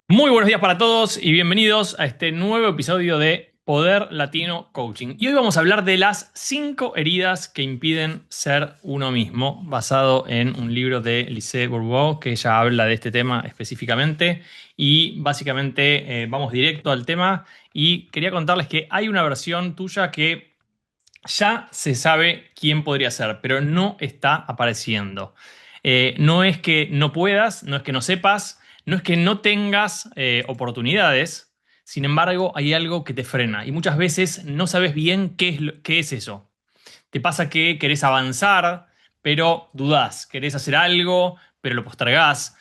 Muy buenos días para todos y bienvenidos a este nuevo episodio de Poder Latino Coaching. Y hoy vamos a hablar de las 5 heridas que impiden ser uno mismo, basado en un libro de Lise Bourbeau, que ella habla de este tema específicamente. Y básicamente vamos directo al tema. Y quería contarles que hay una versión tuya que ya se sabe quién podría ser, pero no está apareciendo. No es que no puedas, no es que no sepas, no es que no tengas oportunidades. Sin embargo, hay algo que te frena y muchas veces no sabes bien qué es eso. Te pasa que querés avanzar, pero dudás. Querés hacer algo, pero lo postergás.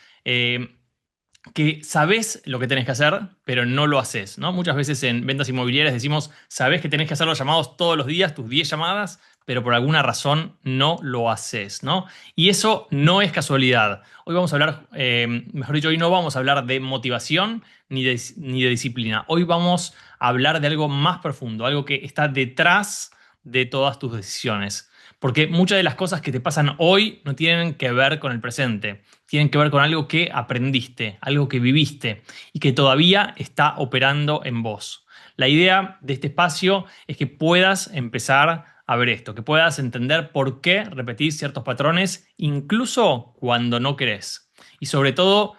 Que sabés lo que tenés que hacer, pero no lo haces, ¿no? Muchas veces en ventas inmobiliarias decimos, sabés que tenés que hacer los llamados todos los días, tus 10 llamadas, pero por alguna razón no lo haces, ¿no? Y eso no es casualidad. Hoy vamos a hablar, mejor dicho, hoy no vamos a hablar de motivación ni de disciplina. Hoy vamos a hablar de algo más profundo, algo que está detrás de todas tus decisiones. Porque muchas de las cosas que te pasan hoy no tienen que ver con el presente, tienen que ver con algo que aprendiste, algo que viviste y que todavía está operando en vos. La idea de este espacio es que puedas empezar a ver esto, que puedas entender por qué repetir ciertos patrones incluso cuando no querés. Y sobre todo,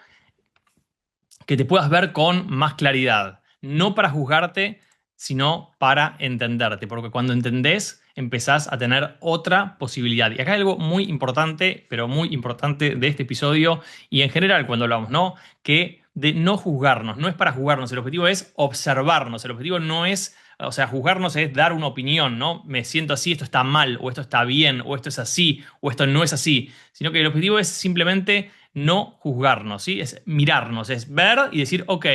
que te puedas ver con más claridad, no para juzgarte, sino para entenderte, porque cuando entendés empezás a tener otra posibilidad. Y acá hay algo muy importante, pero muy importante de este episodio y en general cuando hablamos, ¿no? Que de no juzgarnos, no es para juzgarnos, el objetivo es observarnos, el objetivo no es, o sea, juzgarnos es dar una opinión, ¿no? Me siento así, esto está mal, o esto está bien, o esto es así, o esto no es así, sino que el objetivo es simplemente no juzgarnos, ¿sí? Es mirarnos, es ver y decir, ok,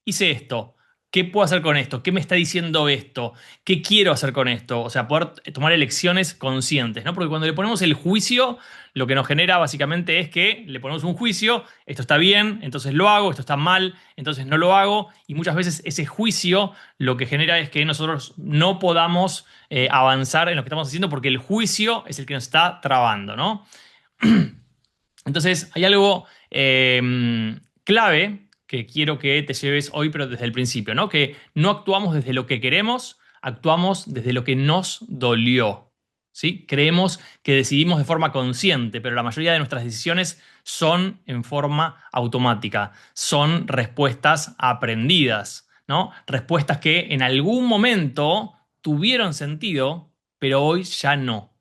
hice esto, ¿qué puedo hacer con esto? ¿Qué me está diciendo esto? ¿Qué quiero hacer con esto? O sea, poder tomar elecciones conscientes, ¿no? Porque cuando le ponemos el juicio, lo que nos genera básicamente es que le ponemos un juicio, esto está bien, entonces lo hago, esto está mal, entonces no lo hago, y muchas veces ese juicio lo que genera es que nosotros no podamos avanzar en lo que estamos haciendo porque el juicio es el que nos está trabando, ¿no? Entonces, hay algo clave que quiero que te lleves hoy, pero desde el principio, ¿no? Que no actuamos desde lo que queremos, actuamos desde lo que nos dolió, ¿sí? Creemos que decidimos de forma consciente, pero la mayoría de nuestras decisiones son en forma automática, son respuestas aprendidas, ¿no? Respuestas que en algún momento tuvieron sentido, pero hoy ya no.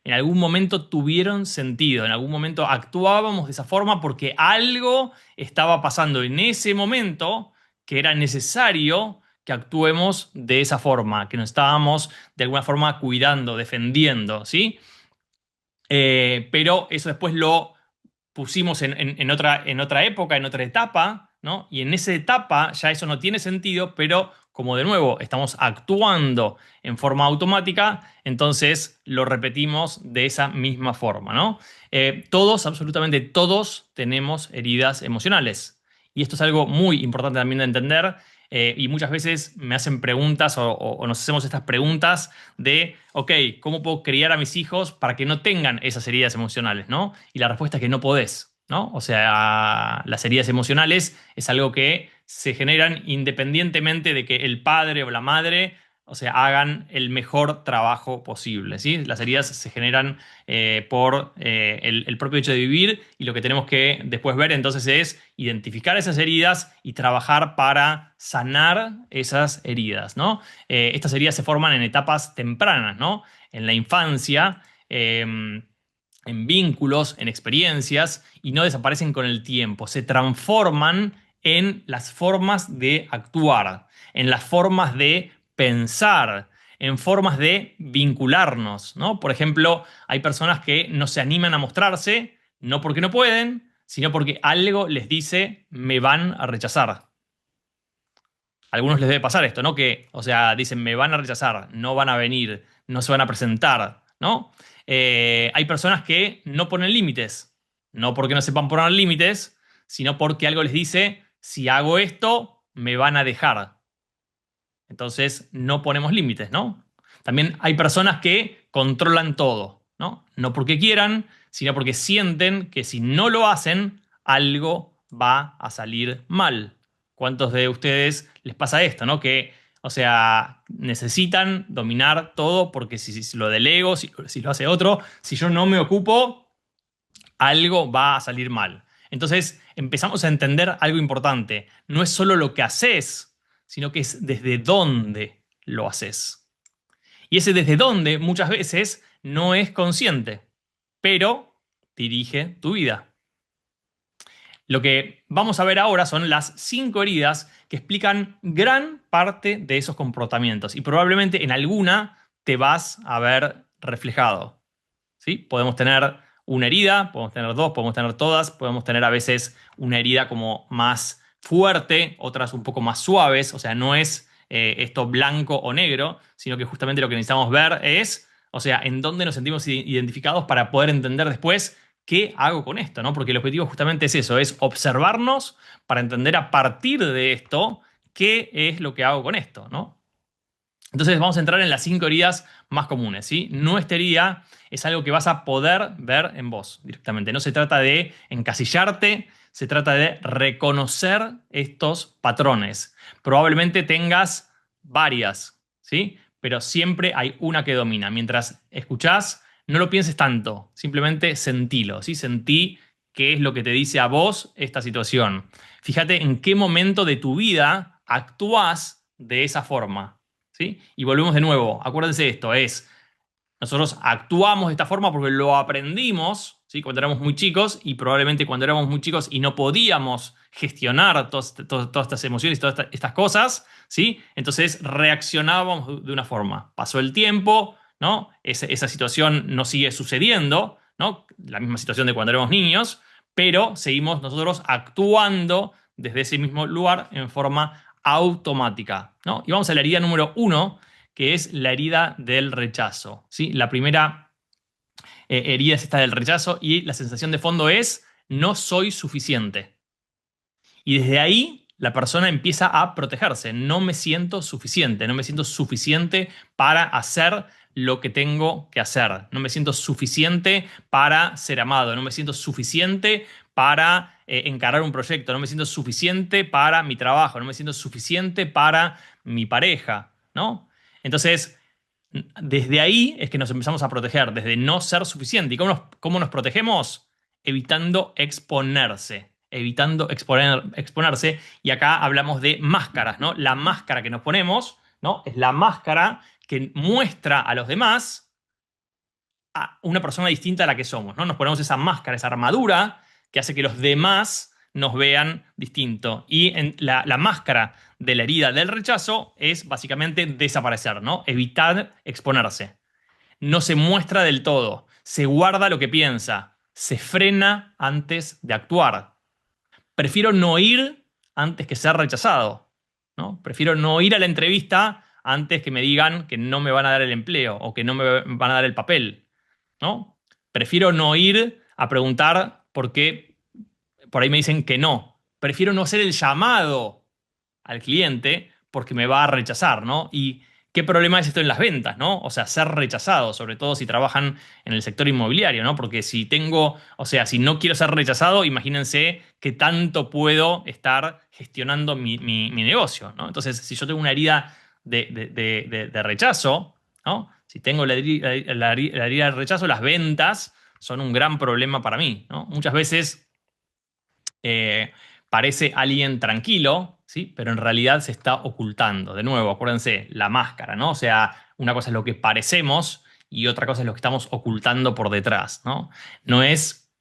En algún momento tuvieron sentido, en algún momento actuábamos de esa forma porque algo estaba pasando en ese momento que era necesario que actuemos de esa forma, que nos estábamos de alguna forma cuidando, defendiendo, ¿sí? Pero eso después lo pusimos en otra época, en otra etapa, ¿no? Y en esa etapa ya eso no tiene sentido, pero como de nuevo estamos actuando en forma automática, entonces lo repetimos de esa misma forma, ¿no? Todos, absolutamente todos, tenemos heridas emocionales. Y esto es algo muy importante también de entender. Y muchas veces me hacen preguntas o nos hacemos estas preguntas de, ok, ¿cómo puedo criar a mis hijos para que no tengan esas heridas emocionales, ¿no? Y la respuesta es que no podés, ¿no? O sea, las heridas emocionales es algo que se generan independientemente de que el padre o la madre, o sea, hagan el mejor trabajo posible, ¿sí? Las heridas se generan por el propio hecho de vivir y lo que tenemos que después ver entonces es identificar esas heridas y trabajar para sanar esas heridas, ¿no? Estas heridas se forman en etapas tempranas, ¿no? En la infancia, en vínculos, en experiencias y no desaparecen con el tiempo, se transforman en las formas de actuar, en las formas de pensar, en formas de vincularnos, ¿no? Por ejemplo, hay personas que no se animan a mostrarse, no porque no pueden, sino porque algo les dice, me van a rechazar. A algunos les debe pasar esto, ¿no? Que, o sea, dicen, me van a rechazar, no van a venir, no se van a presentar, ¿no? Hay personas que no ponen límites, no porque no sepan poner límites, sino porque algo les dice, si hago esto, me van a dejar. Entonces, no ponemos límites, ¿no? También hay personas que controlan todo, ¿no? No porque quieran, sino porque sienten que si no lo hacen, algo va a salir mal. ¿Cuántos de ustedes les pasa esto, no? Que, o sea, necesitan dominar todo porque si lo delego, si lo hace otro, si yo no me ocupo, algo va a salir mal. Entonces empezamos a entender algo importante. No es solo lo que haces, sino que es desde dónde lo haces. Y ese desde dónde muchas veces no es consciente, pero dirige tu vida. Lo que vamos a ver ahora son las 5 heridas que explican gran parte de esos comportamientos y probablemente en alguna te vas a ver reflejado. ¿Sí? Podemos tener una herida, podemos tener dos, podemos tener todas, podemos tener a veces una herida como más fuerte, otras un poco más suaves, o sea, no es esto blanco o negro, sino que justamente lo que necesitamos ver es, o sea, en dónde nos sentimos identificados para poder entender después qué hago con esto, ¿no? Porque el objetivo justamente es eso, es observarnos para entender a partir de esto qué es lo que hago con esto, ¿no? Entonces vamos a entrar en las 5 heridas más comunes, ¿sí? Nuestra herida es algo que vas a poder ver en vos directamente. No se trata de encasillarte, se trata de reconocer estos patrones. Probablemente tengas varias, ¿sí? Pero siempre hay una que domina. Mientras escuchás, no lo pienses tanto, simplemente sentilo, ¿sí? Sentí qué es lo que te dice a vos esta situación. Fíjate en qué momento de tu vida actúas de esa forma. ¿Sí? Y volvemos de nuevo. Acuérdense de esto, nosotros actuamos de esta forma porque lo aprendimos, ¿sí? Cuando éramos muy chicos y probablemente cuando éramos muy chicos y no podíamos gestionar todas estas emociones y todas estas cosas, ¿sí? Entonces reaccionábamos de una forma. Pasó el tiempo, ¿no? Esa situación no sigue sucediendo, ¿no? La misma situación de cuando éramos niños, pero seguimos nosotros actuando desde ese mismo lugar en forma automática, ¿no? Y vamos a la herida número 1, que es la herida del rechazo, ¿sí? La primera herida es esta del rechazo y la sensación de fondo es no soy suficiente. Y desde ahí la persona empieza a protegerse. No me siento suficiente, no me siento suficiente para hacer lo que tengo que hacer. No me siento suficiente para ser amado, no me siento suficiente para encarar un proyecto, no me siento suficiente para mi trabajo, no me siento suficiente para mi pareja, ¿no? Entonces, desde ahí es que nos empezamos a proteger, desde no ser suficiente. ¿Y cómo nos protegemos? Evitando exponerse, evitando exponerse. Y acá hablamos de máscaras, ¿no? La máscara que nos ponemos, ¿no? Es la máscara que muestra a los demás a una persona distinta a la que somos, ¿no? Nos ponemos esa máscara, esa armadura que hace que los demás nos vean distinto. Y la máscara de la herida del rechazo es básicamente desaparecer, ¿no? Evitar exponerse. No se muestra del todo, se guarda lo que piensa, se frena antes de actuar. Prefiero no ir antes que ser rechazado, ¿no? Prefiero no ir a la entrevista antes que me digan que no me van a dar el empleo o que no me van a dar el papel, ¿no? Prefiero no ir a preguntar por qué por ahí me dicen que no. Prefiero no hacer el llamado al cliente porque me va a rechazar, ¿no? Y qué problema es esto en las ventas, ¿no? O sea, ser rechazado, sobre todo si trabajan en el sector inmobiliario, ¿no? Porque si tengo, o sea, si no quiero ser rechazado, imagínense qué tanto puedo estar gestionando mi negocio, ¿no? Entonces, si yo tengo una herida de rechazo, ¿no? Si tengo la herida de rechazo, las ventas son un gran problema para mí, ¿no? Muchas veces parece alguien tranquilo, ¿sí? Pero en realidad se está ocultando. De nuevo, acuérdense, la máscara, ¿no? O sea, una cosa es lo que parecemos y otra cosa es lo que estamos ocultando por detrás, ¿no? No es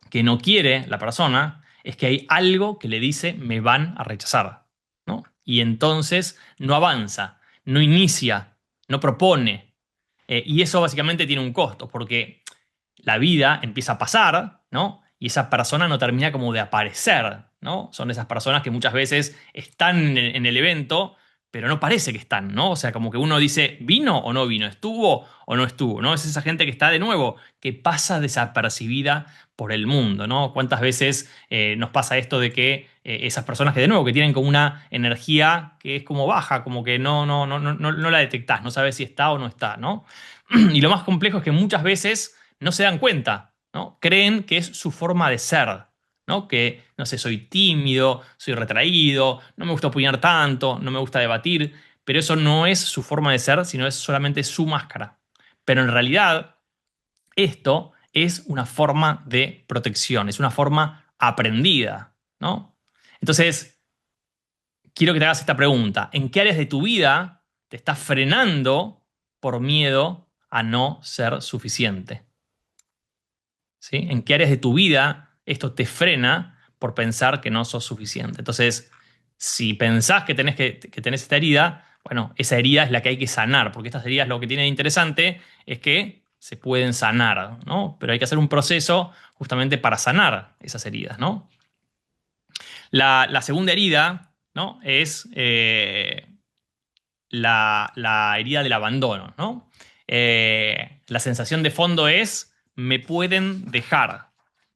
que no quiere la persona, es que hay algo que le dice me van a rechazar, ¿no? Y entonces no avanza, no inicia, no propone. Y eso básicamente tiene un costo, porque la vida empieza a pasar, ¿no? Y esa persona no termina como de aparecer, ¿no? Son esas personas que muchas veces están en el evento, pero no parece que están, ¿no? O sea, como que uno dice, ¿vino o no vino? ¿Estuvo o no estuvo? ¿No? Es esa gente que está de nuevo, que pasa desapercibida por el mundo, ¿no? ¿Cuántas veces nos pasa esto de que esas personas que de nuevo que tienen como una energía que es como baja, como que no la detectás, no sabes si está o no está, ¿no? Y lo más complejo es que muchas veces no se dan cuenta, ¿no? Creen que es su forma de ser, ¿no? Que, no sé, soy tímido, soy retraído, no me gusta opinar tanto, no me gusta debatir, pero eso no es su forma de ser, sino es solamente su máscara. Pero en realidad, esto es una forma de protección, es una forma aprendida, ¿no? Entonces, quiero que te hagas esta pregunta. ¿En qué áreas de tu vida te estás frenando por miedo a no ser suficiente? ¿Sí? ¿En qué áreas de tu vida esto te frena por pensar que no sos suficiente? Entonces, si pensás que tenés esta herida, bueno, esa herida es la que hay que sanar, porque estas heridas lo que tiene de interesante es que se pueden sanar, ¿no? Pero hay que hacer un proceso justamente para sanar esas heridas, ¿no? La segunda herida, ¿no? Es la herida del abandono, ¿no? La sensación de fondo es, me pueden dejar,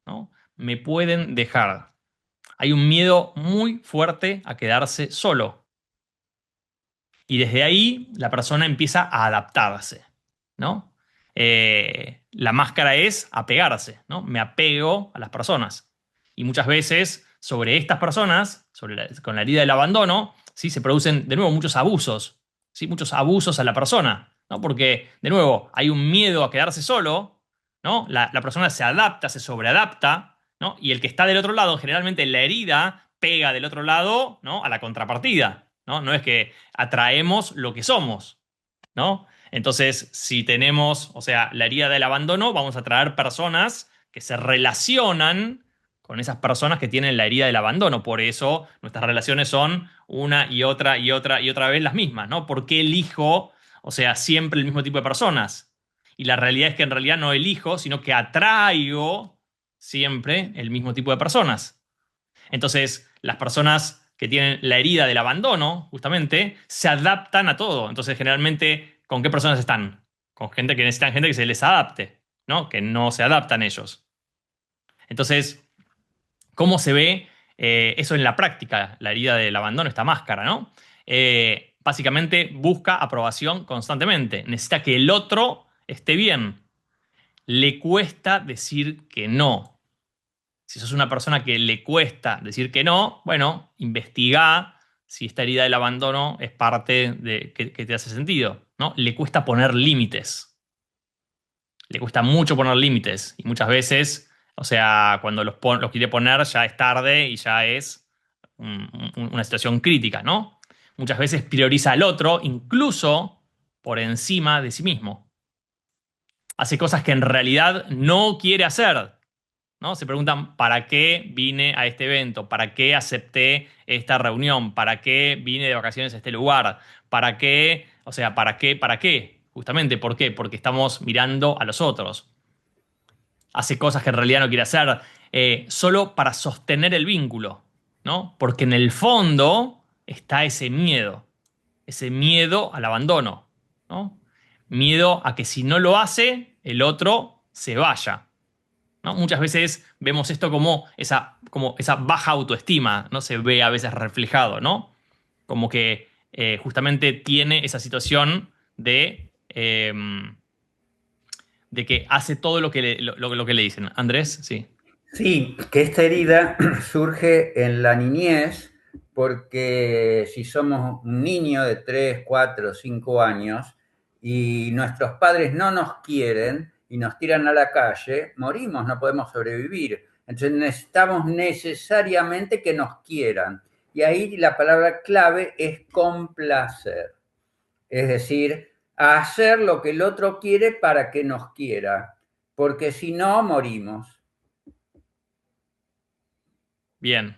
¿no? Me pueden dejar. Hay un miedo muy fuerte a quedarse solo. Y desde ahí la persona empieza a adaptarse, ¿no? La máscara es apegarse, ¿no? Me apego a las personas. Y muchas veces sobre estas personas, con la herida del abandono, ¿sí? Se producen de nuevo muchos abusos, ¿sí? Muchos abusos a la persona, ¿no? Porque, de nuevo, hay un miedo a quedarse solo, ¿no? La persona se adapta, se sobreadapta, ¿no? Y el que está del otro lado, generalmente la herida pega del otro lado, ¿no? A la contrapartida, ¿no? No es que atraemos lo que somos, ¿no? Entonces, si tenemos, o sea, la herida del abandono, vamos a atraer personas que se relacionan con esas personas que tienen la herida del abandono. Por eso nuestras relaciones son una y otra y otra y otra vez las mismas, ¿no? ¿Por qué elijo, o sea, siempre el mismo tipo de personas? Y la realidad es que en realidad no elijo, sino que atraigo siempre el mismo tipo de personas. Entonces, las personas que tienen la herida del abandono, justamente, se adaptan a todo. Entonces, generalmente, ¿con qué personas están? Con gente que necesitan gente que se les adapte, ¿no? Que no se adaptan ellos. Entonces, ¿cómo se ve eso en la práctica? La herida del abandono, esta máscara, ¿no? Básicamente busca aprobación constantemente. Necesita que el otro esté bien. Le cuesta decir que no. Si sos una persona que le cuesta decir que no, bueno, investiga si esta herida del abandono es parte de que te hace sentido, ¿no? Le cuesta poner límites. Le cuesta mucho poner límites. Y muchas veces, o sea, cuando los quiere poner ya es tarde y ya es una situación crítica, ¿no? Muchas veces prioriza al otro, incluso por encima de sí mismo. Hace cosas que en realidad no quiere hacer, ¿no? Se preguntan, ¿para qué vine a este evento? ¿Para qué acepté esta reunión? ¿Para qué vine de vacaciones a este lugar? ¿Para qué? O sea, ¿para qué? ¿Para qué? Justamente, ¿por qué? Porque estamos mirando a los otros. Hace cosas que en realidad no quiere hacer, solo para sostener el vínculo, ¿no? Porque en el fondo está ese miedo al abandono, ¿no? Miedo a que si no lo hace, el otro se vaya, ¿no? Muchas veces vemos esto como esa baja autoestima, ¿no? Se ve a veces reflejado, ¿no? Como que justamente tiene esa situación de que hace todo lo que le dicen. Andrés, sí. Sí, que esta herida surge en la niñez porque si somos un niño de 3, 4, 5 años y nuestros padres no nos quieren y nos tiran a la calle, morimos, no podemos sobrevivir. Entonces necesitamos necesariamente que nos quieran. Y ahí la palabra clave es complacer. Es decir, hacer lo que el otro quiere para que nos quiera, porque si no, morimos. Bien,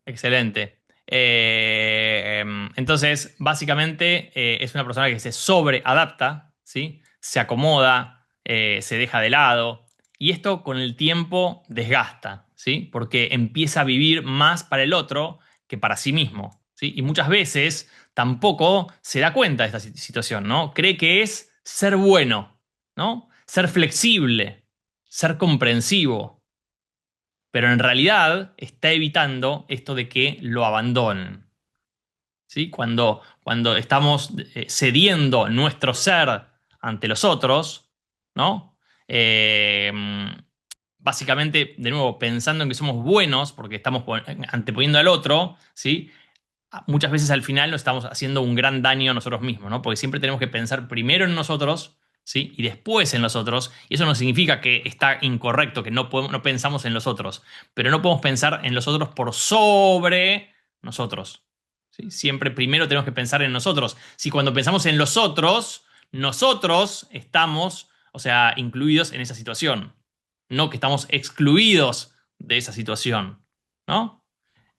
excelente. Entonces, básicamente es una persona que se sobreadapta, ¿sí? Se acomoda, se deja de lado. Y esto con el tiempo desgasta, ¿sí? Porque empieza a vivir más para el otro que para sí mismo, ¿sí? Y muchas veces tampoco se da cuenta de esta situación, ¿no? Cree que es ser bueno, ¿no? Ser flexible, ser comprensivo, pero en realidad está evitando esto de que lo abandonen, ¿sí? Cuando estamos cediendo nuestro ser ante los otros, ¿no? Eh, básicamente, de nuevo, pensando en que somos buenos, porque estamos anteponiendo al otro, ¿sí? Muchas veces al final nos estamos haciendo un gran daño a nosotros mismos, ¿no? Porque siempre tenemos que pensar primero en nosotros, ¿sí? Y después en los otros. Y eso no significa que está incorrecto, que no pensamos en los otros. Pero no podemos pensar en los otros por sobre nosotros, ¿sí? Siempre primero tenemos que pensar en nosotros. Si cuando pensamos en los otros, nosotros estamos, o sea, incluidos en esa situación. No que estamos excluidos de esa situación, ¿no?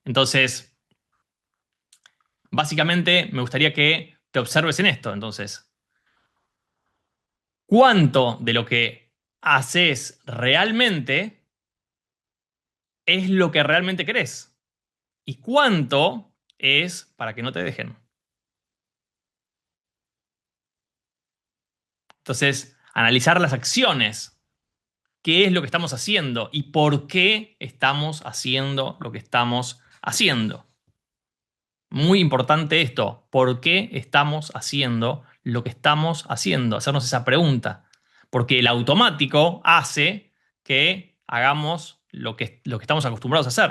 Entonces, básicamente, me gustaría que te observes en esto. Entonces, ¿cuánto de lo que haces realmente es lo que realmente querés? ¿Y cuánto es para que no te dejen? Entonces, analizar las acciones. ¿Qué es lo que estamos haciendo? ¿Y por qué estamos haciendo lo que estamos haciendo? Muy importante esto. ¿Por qué estamos haciendo lo que estamos haciendo? Hacernos esa pregunta. Porque el automático hace que hagamos lo que estamos acostumbrados a hacer.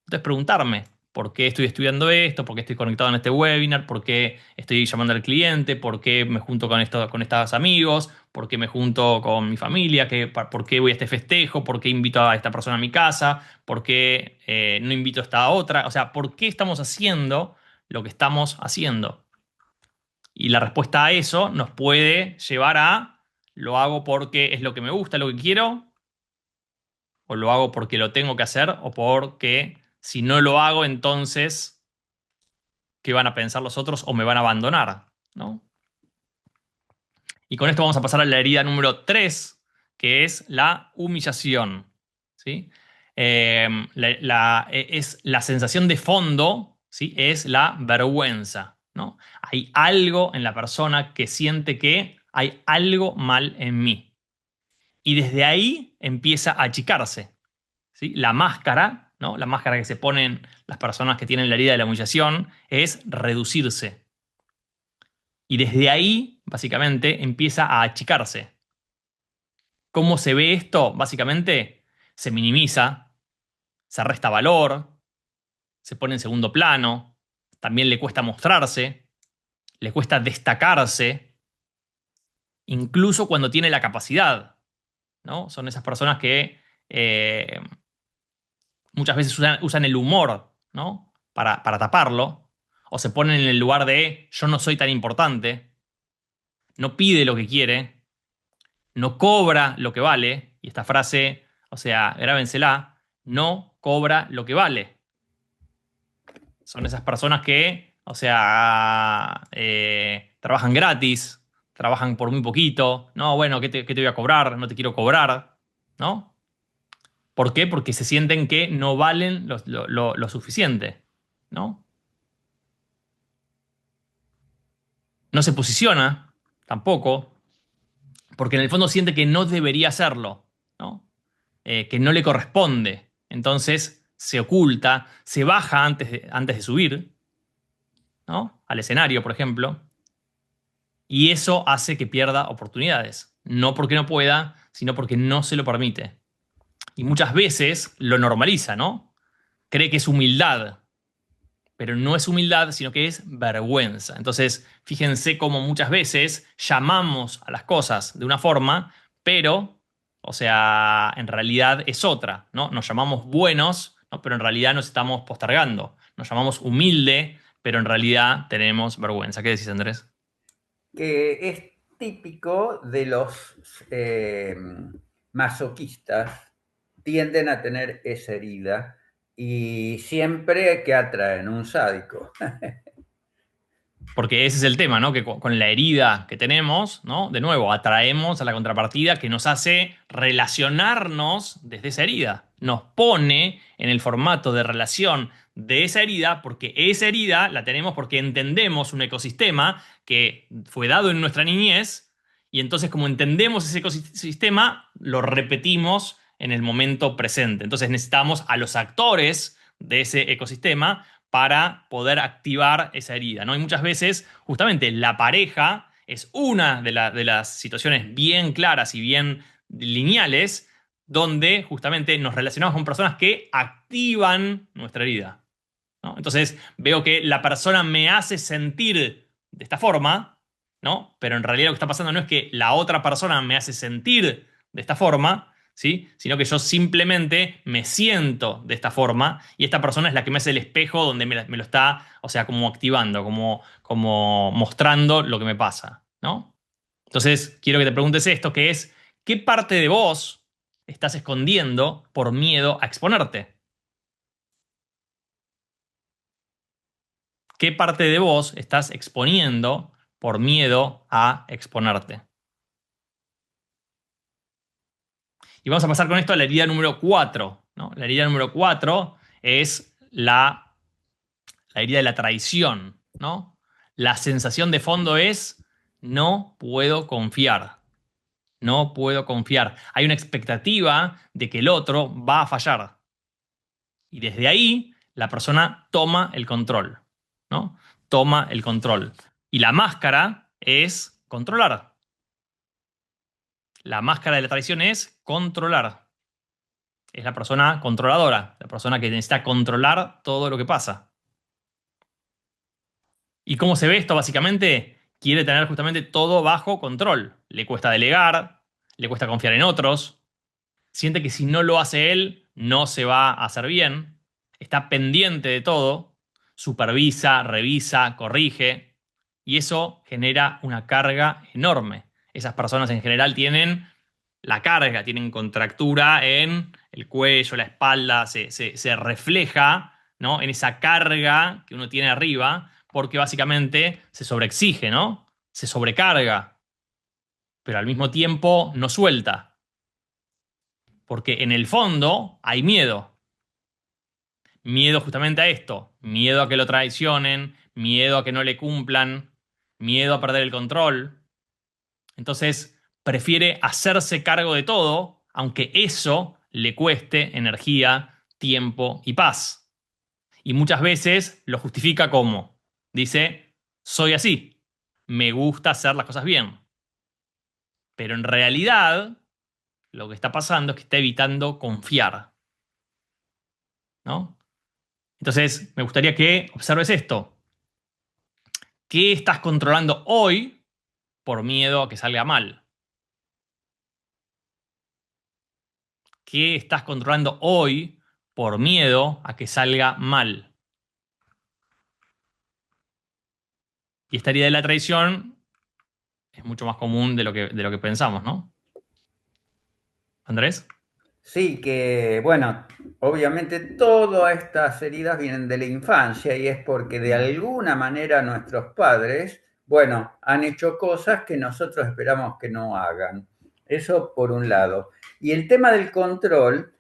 Entonces, preguntarme, ¿por qué estoy estudiando esto? ¿Por qué estoy conectado en este webinar? ¿Por qué estoy llamando al cliente? ¿Por qué me junto con estos amigos? ¿Por qué me junto con mi familia? ¿Por qué voy a este festejo? ¿Por qué invito a esta persona a mi casa? ¿Por qué no invito a esta otra? O sea, ¿por qué estamos haciendo lo que estamos haciendo? Y la respuesta a eso nos puede llevar a, ¿lo hago porque es lo que me gusta, lo que quiero? ¿O lo hago porque lo tengo que hacer? ¿O porque si no lo hago, entonces, qué van a pensar los otros o me van a abandonar? ¿No? Y con esto vamos a pasar a la herida número 3, que es la humillación. ¿Sí? Es la sensación de fondo, ¿sí? Es la vergüenza. ¿No? Hay algo en la persona que siente que hay algo mal en mí. Y desde ahí empieza a achicarse. ¿Sí? La máscara, ¿no? La máscara que se ponen las personas que tienen la herida de la humillación es reducirse. Y desde ahí, básicamente, empieza a achicarse. ¿Cómo se ve esto? Básicamente, se minimiza, se resta valor, se pone en segundo plano, también le cuesta mostrarse, le cuesta destacarse, incluso cuando tiene la capacidad, ¿no? Son esas personas que muchas veces usan el humor, ¿no? Para taparlo, o se ponen en el lugar de yo no soy tan importante, no pide lo que quiere, no cobra lo que vale, y esta frase, o sea, grábensela, no cobra lo que vale. Son esas personas que, o sea, trabajan gratis, trabajan por muy poquito, no, bueno, ¿qué te voy a cobrar? No te quiero cobrar, ¿no? ¿Por qué? Porque se sienten que no valen lo suficiente, ¿no? No se posiciona tampoco, porque en el fondo siente que no debería hacerlo, ¿no? Que no le corresponde. Entonces se oculta, se baja antes de subir, ¿no? Al escenario, por ejemplo, y eso hace que pierda oportunidades. No porque no pueda, sino porque no se lo permite. Y muchas veces lo normaliza, ¿no? Cree que es humildad, pero no es humildad, sino que es vergüenza. Entonces, fíjense cómo muchas veces llamamos a las cosas de una forma, pero, o sea, en realidad es otra, ¿no? Nos llamamos buenos, ¿no? Pero en realidad nos estamos postergando. Nos llamamos humilde, pero en realidad tenemos vergüenza. ¿Qué decís, Andrés? Que es típico de los eh, masoquistas, tienden a tener esa herida y siempre que atraen un sádico. Porque ese es el tema, ¿no? Que con la herida que tenemos, ¿no? De nuevo, atraemos a la contrapartida que nos hace relacionarnos desde esa herida. Nos pone en el formato de relación de esa herida, porque esa herida la tenemos porque entendemos un ecosistema que fue dado en nuestra niñez, y entonces como entendemos ese ecosistema, lo repetimos en el momento presente. Entonces necesitamos a los actores de ese ecosistema para poder activar esa herida, ¿no? Y muchas veces, justamente, la pareja es una de las situaciones bien claras y bien lineales donde justamente nos relacionamos con personas que activan nuestra herida, ¿no? Entonces veo que la persona me hace sentir de esta forma, ¿no? Pero en realidad lo que está pasando no es que la otra persona me hace sentir de esta forma, ¿sí? Sino que yo simplemente me siento de esta forma y esta persona es la que me hace el espejo donde me lo está, o sea, como activando, como mostrando lo que me pasa, ¿no? Entonces quiero que te preguntes esto, que es, ¿qué parte de vos estás escondiendo por miedo a exponerte? ¿Qué parte de vos estás exponiendo por miedo a exponerte? Y vamos a pasar con esto a la herida número 4, ¿no? La herida número 4 es la herida de la traición, ¿no? La sensación de fondo es no puedo confiar. No puedo confiar. Hay una expectativa de que el otro va a fallar. Y desde ahí la persona toma el control, ¿no? Toma el control. Y la máscara es controlar. La máscara de la traición es controlar. Es la persona controladora, la persona que necesita controlar todo lo que pasa. ¿Y cómo se ve esto? Básicamente, quiere tener justamente todo bajo control. Le cuesta delegar, le cuesta confiar en otros, siente que si no lo hace él, no se va a hacer bien, está pendiente de todo, supervisa, revisa, corrige, y eso genera una carga enorme. Esas personas en general tienen la carga, tienen contractura en el cuello, la espalda, se refleja, ¿no? En esa carga que uno tiene arriba, porque básicamente se sobreexige, ¿no? Se sobrecarga, pero al mismo tiempo no suelta, porque en el fondo hay miedo. Miedo justamente a esto, miedo a que lo traicionen, miedo a que no le cumplan, miedo a perder el control. Entonces, prefiere hacerse cargo de todo, aunque eso le cueste energía, tiempo y paz. Y muchas veces lo justifica como, dice, soy así, me gusta hacer las cosas bien. Pero en realidad, lo que está pasando es que está evitando confiar, ¿no? Entonces, me gustaría que observes esto. ¿Qué estás controlando hoy por miedo a que salga mal? ¿Qué estás controlando hoy por miedo a que salga mal? Y esta herida de la traición es mucho más común de lo que pensamos, ¿no? Andrés. Sí, que bueno, obviamente todas estas heridas vienen de la infancia y es porque de alguna manera nuestros padres, bueno, han hecho cosas que nosotros esperamos que no hagan. Eso por un lado. Y el tema del control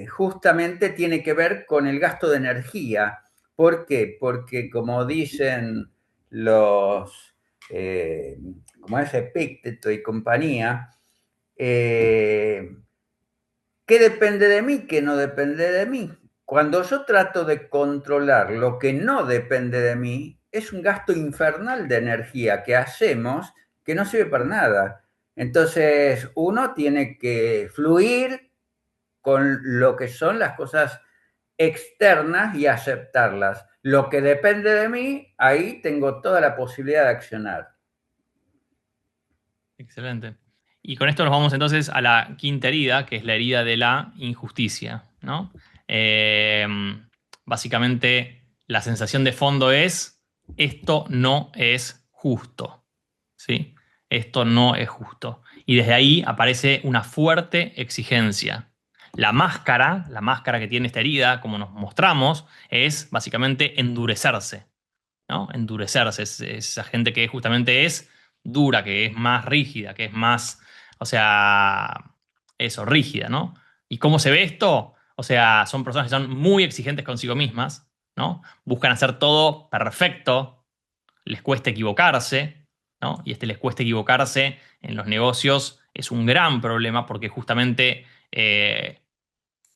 justamente tiene que ver con el gasto de energía. ¿Por qué? Porque como dicen los, como es Epicteto y compañía, eh, ¿qué depende de mí? ¿Qué no depende de mí? Cuando yo trato de controlar lo que no depende de mí, es un gasto infernal de energía que hacemos que no sirve para nada. Entonces, uno tiene que fluir con lo que son las cosas externas y aceptarlas. Lo que depende de mí, ahí tengo toda la posibilidad de accionar. Excelente. Y con esto nos vamos entonces a la quinta herida, que es la herida de la injusticia, ¿no? Eh, Básicamente, la sensación de fondo es, esto no es justo, ¿sí? Esto no es justo. Y desde ahí aparece una fuerte exigencia. La máscara que tiene esta herida, como nos mostramos, es básicamente endurecerse, ¿no? Endurecerse. Es esa gente que justamente es dura, que es más rígida, que es más, o sea, eso, rígida, ¿no? ¿Y cómo se ve esto? O sea, son personas que son muy exigentes consigo mismas, ¿no? Buscan hacer todo perfecto, les cuesta equivocarse, ¿no? Y este les cuesta equivocarse en los negocios es un gran problema porque justamente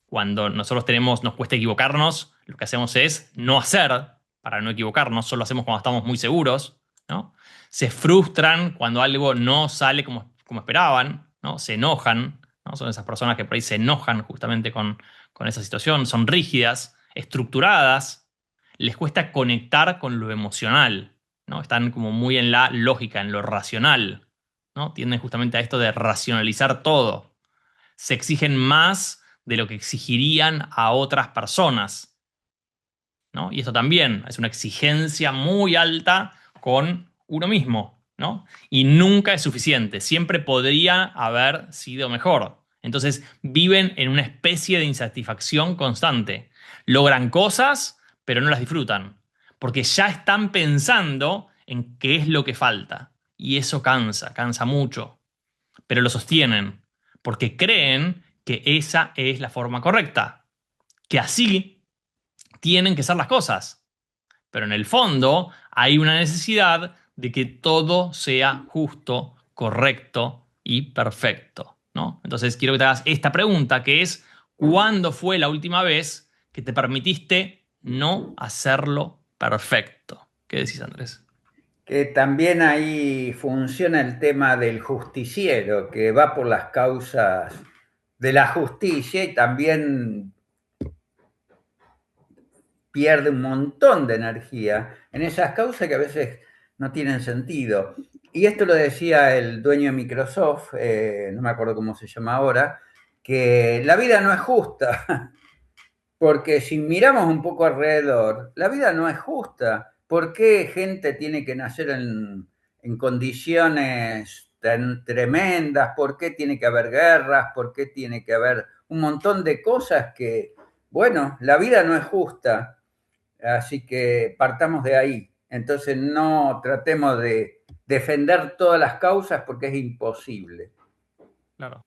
cuando nosotros nos cuesta equivocarnos, lo que hacemos es no hacer para no equivocarnos, solo hacemos cuando estamos muy seguros, ¿no? Se frustran cuando algo no sale como esperaban, ¿no? Se enojan, ¿no? Son esas personas que por ahí se enojan justamente con esa situación, son rígidas, estructuradas, les cuesta conectar con lo emocional, ¿no? Están como muy en la lógica, en lo racional, ¿no? Tienden justamente a esto de racionalizar todo. Se exigen más de lo que exigirían a otras personas, ¿no? Y esto también es una exigencia muy alta con uno mismo, ¿no? Y nunca es suficiente, siempre podría haber sido mejor. Entonces viven en una especie de insatisfacción constante. Logran cosas, pero no las disfrutan, porque ya están pensando en qué es lo que falta. Y eso cansa, cansa mucho, pero lo sostienen, porque creen que esa es la forma correcta, que así tienen que ser las cosas. Pero en el fondo hay una necesidad de que todo sea justo, correcto y perfecto, ¿no? Entonces quiero que te hagas esta pregunta, que es, ¿cuándo fue la última vez que te permitiste no hacerlo perfecto? ¿Qué decís, Andrés? Que también ahí funciona el tema del justiciero, que va por las causas de la justicia y también pierde un montón de energía en esas causas que a veces no tienen sentido. Y esto lo decía el dueño de Microsoft, no me acuerdo cómo se llama ahora, que la vida no es justa, porque si miramos un poco alrededor, la vida no es justa. ¿Por qué gente tiene que nacer en condiciones tremendas? ¿Por qué tiene que haber guerras? ¿Por qué tiene que haber un montón de cosas que, bueno, la vida no es justa? Así que partamos de ahí. Entonces no tratemos de defender todas las causas porque es imposible. Claro.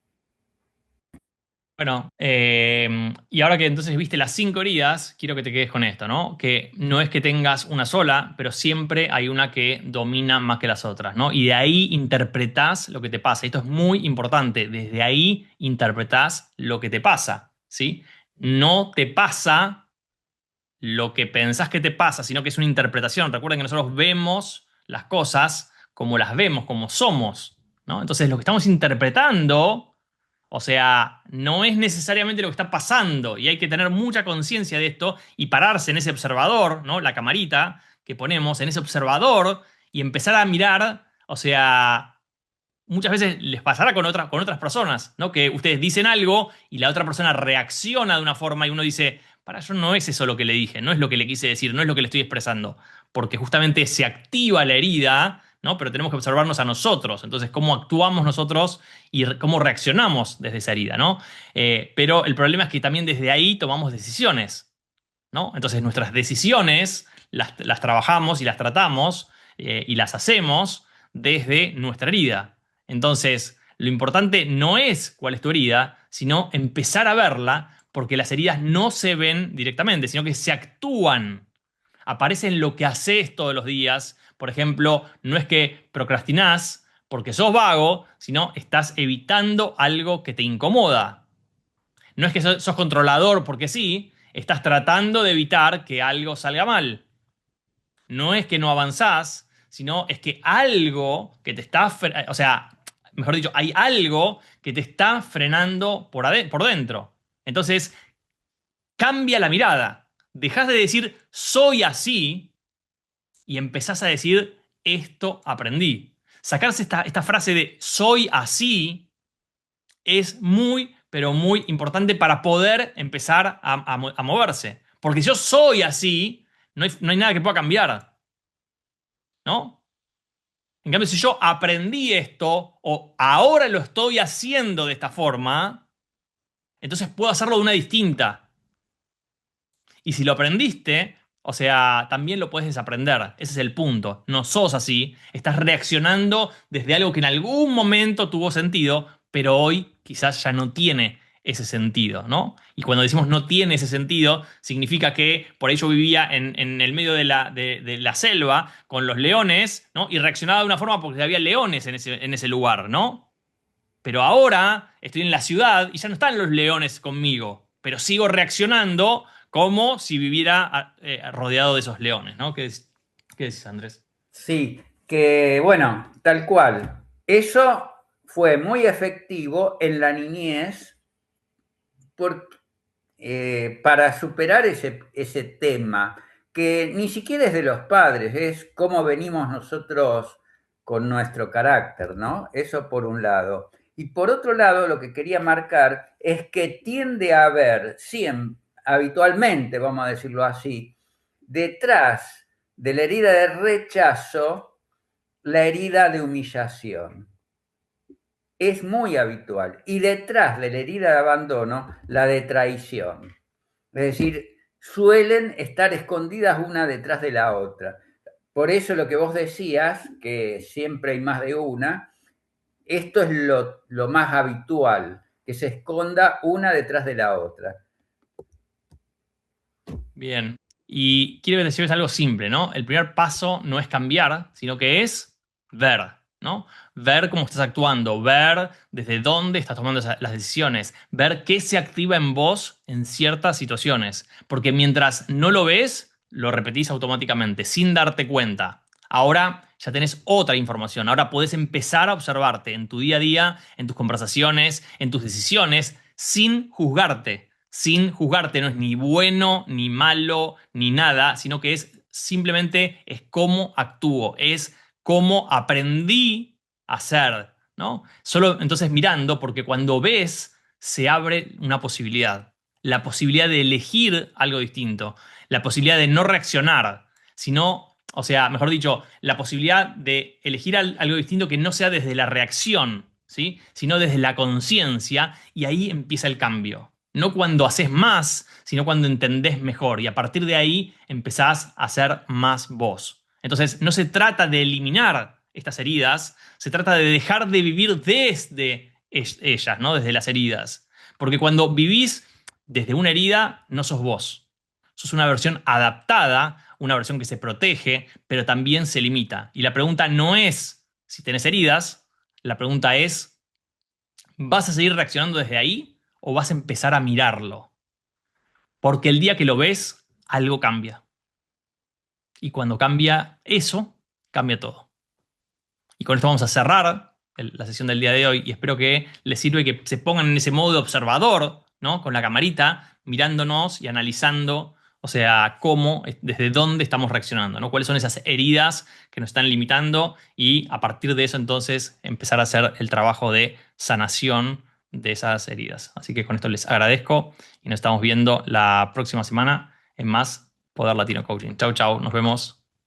Bueno, y ahora que entonces viste las 5 heridas, quiero que te quedes con esto, ¿no? Que no es que tengas una sola, pero siempre hay una que domina más que las otras, ¿no? Y de ahí interpretás lo que te pasa. Esto es muy importante. Desde ahí interpretás lo que te pasa, ¿sí? No te pasa lo que pensás que te pasa, sino que es una interpretación. Recuerden que nosotros vemos las cosas como las vemos, como somos, ¿no? Entonces, lo que estamos interpretando, o sea, no es necesariamente lo que está pasando y hay que tener mucha conciencia de esto y pararse en ese observador, ¿no? La camarita que ponemos en ese observador y empezar a mirar, o sea, muchas veces les pasará con otras personas, ¿no? Que ustedes dicen algo y la otra persona reacciona de una forma y uno dice, para, yo no es eso lo que le dije, no es lo que le quise decir, no es lo que le estoy expresando, porque justamente se activa la herida, ¿no? Pero tenemos que observarnos a nosotros, entonces cómo actuamos nosotros y cómo reaccionamos desde esa herida, ¿no? Pero el problema es que también desde ahí tomamos decisiones, ¿no? Entonces nuestras decisiones las trabajamos y las tratamos y las hacemos desde nuestra herida. Entonces, lo importante no es cuál es tu herida, sino empezar a verla, porque las heridas no se ven directamente, sino que se actúan. Aparecen lo que haces todos los días. Por ejemplo, no es que procrastinás porque sos vago, sino estás evitando algo que te incomoda. No es que sos controlador porque sí, estás tratando de evitar que algo salga mal. No es que no avanzás, sino es que algo que te está, o sea, mejor dicho, hay algo que te está frenando por dentro. Entonces, cambia la mirada. Dejás de decir soy así y empezás a decir esto aprendí. Sacarse esta frase de soy así es muy, pero muy importante para poder empezar a moverse. Porque si yo soy así, no hay nada que pueda cambiar, ¿no? En cambio, si yo aprendí esto o ahora lo estoy haciendo de esta forma, entonces puedo hacerlo de una distinta. Y si lo aprendiste, o sea, también lo puedes desaprender. Ese es el punto. No sos así. Estás reaccionando desde algo que en algún momento tuvo sentido, pero hoy quizás ya no tiene ese sentido, ¿no? Y cuando decimos no tiene ese sentido, significa que por ahí yo vivía en el medio de la selva con los leones, ¿no? Y reaccionaba de una forma porque había leones en ese lugar, ¿no? Pero ahora estoy en la ciudad y ya no están los leones conmigo, pero sigo reaccionando como si viviera rodeado de esos leones, ¿no? ¿Qué decís, Andrés? Sí, que bueno, tal cual. Eso fue muy efectivo en la niñez para superar ese tema, que ni siquiera es de los padres, es cómo venimos nosotros con nuestro carácter, ¿no? Eso por un lado. Y por otro lado, lo que quería marcar es que tiende a haber, siempre, habitualmente, vamos a decirlo así, detrás de la herida de rechazo, la herida de humillación. Es muy habitual. Y detrás de la herida de abandono, la de traición. Es decir, suelen estar escondidas una detrás de la otra. Por eso lo que vos decías, que siempre hay más de una, esto es lo más habitual, que se esconda una detrás de la otra. Bien. Y quiero decirles algo simple, ¿no? El primer paso no es cambiar, sino que es ver, ¿no? Ver cómo estás actuando, ver desde dónde estás tomando las decisiones, ver qué se activa en vos en ciertas situaciones. Porque mientras no lo ves, lo repetís automáticamente, sin darte cuenta. Ahora ya tenés otra información, ahora podés empezar a observarte en tu día a día, en tus conversaciones, en tus decisiones, sin juzgarte. Sin juzgarte, no es ni bueno, ni malo, ni nada, sino que es simplemente es cómo actúo, es cómo aprendí a ser, ¿no? Solo entonces mirando, porque cuando ves, se abre una posibilidad. La posibilidad de elegir algo distinto, la posibilidad de no reaccionar, sino, o sea, mejor dicho, la posibilidad de elegir algo distinto que no sea desde la reacción, ¿sí? Sino desde la conciencia, y ahí empieza el cambio. No cuando haces más, sino cuando entendés mejor. Y a partir de ahí empezás a ser más vos. Entonces, no se trata de eliminar estas heridas, se trata de dejar de vivir desde ellas, ¿no? Desde las heridas. Porque cuando vivís desde una herida, no sos vos. Sos una versión adaptada, una versión que se protege, pero también se limita. Y la pregunta no es si tenés heridas, la pregunta es, ¿vas a seguir reaccionando desde ahí o vas a empezar a mirarlo? Porque el día que lo ves, algo cambia. Y cuando cambia eso, cambia todo. Y con esto vamos a cerrar la sesión del día de hoy y espero que les sirva y que se pongan en ese modo de observador, ¿no? Con la camarita, mirándonos y analizando, o sea, cómo, desde dónde estamos reaccionando, ¿no? Cuáles son esas heridas que nos están limitando y a partir de eso entonces empezar a hacer el trabajo de sanación de esas heridas. Así que con esto les agradezco y nos estamos viendo la próxima semana en más Poder Latino Coaching. Chau, chau, nos vemos.